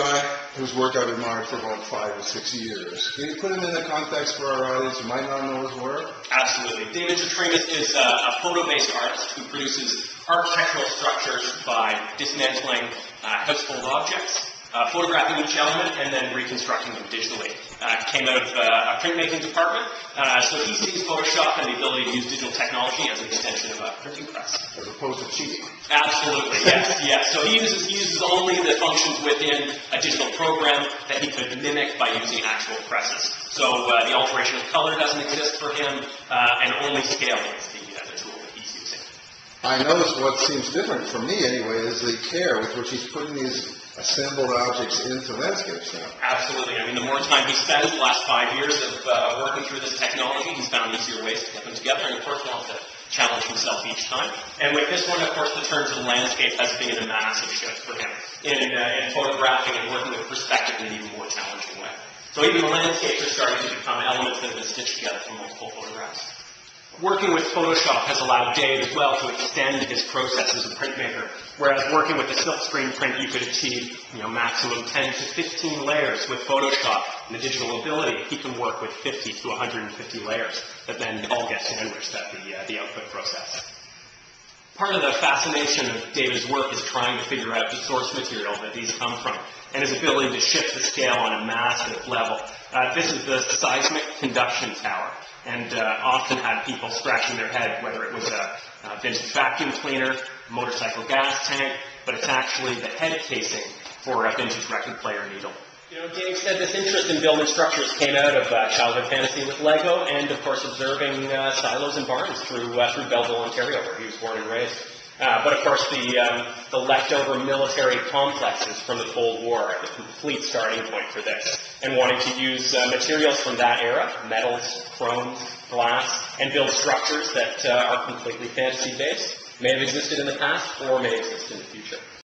guy whose work I've admired for about 5 or 6 years. Can you put him in the context for our audience who might not know his work? Absolutely. David Trautrimas is a photo-based artist who produces architectural structures by dismantling household objects, photographing each element, and then reconstructing them digitally. Came out of a printmaking department, so he sees Photoshop and the ability to use digital technology as an extension of a printing press. As opposed to cheating. Absolutely, yes. So he uses only the functions within a digital program that he could mimic by using actual presses. So the alteration of color doesn't exist for him, and only scaling is the tool that he's using. I notice what seems different for me anyway is the care with which he's putting these assembled objects into landscapes now. Absolutely. I mean, the more time he spends, the last 5 years of working through this technology, he's found easier ways to get them together, and of course wants to challenge himself each time. And with this one, of course, the turn to the landscape has been a massive shift for him in photographing and working with perspective in an even more challenging way. So even the landscapes are starting to become elements that have been stitched together from multiple photographs. Working with Photoshop has allowed Dave as well to extend his process as a printmaker. Whereas working with the silkscreen print, you could achieve maximum 10 to 15 layers with Photoshop. And the digital ability, he can work with 50 to 150 layers that then all get sandwiched at the output process. Part of the fascination of David's work is trying to figure out the source material that these come from, and his ability to shift the scale on a massive level. This is the seismic conduction tower, and often had people scratching their head whether it was a vintage vacuum cleaner, motorcycle gas tank, but it's actually the head casing for a vintage record player needle. Dave said this interest in building structures came out of childhood fantasy with Lego and, of course, observing silos and barns through Belleville, Ontario, where he was born and raised. But, of course, the leftover military complexes from the Cold War are the complete starting point for this. And wanting to use materials from that era, metals, chromes, glass, and build structures that are completely fantasy-based, may have existed in the past or may exist in the future.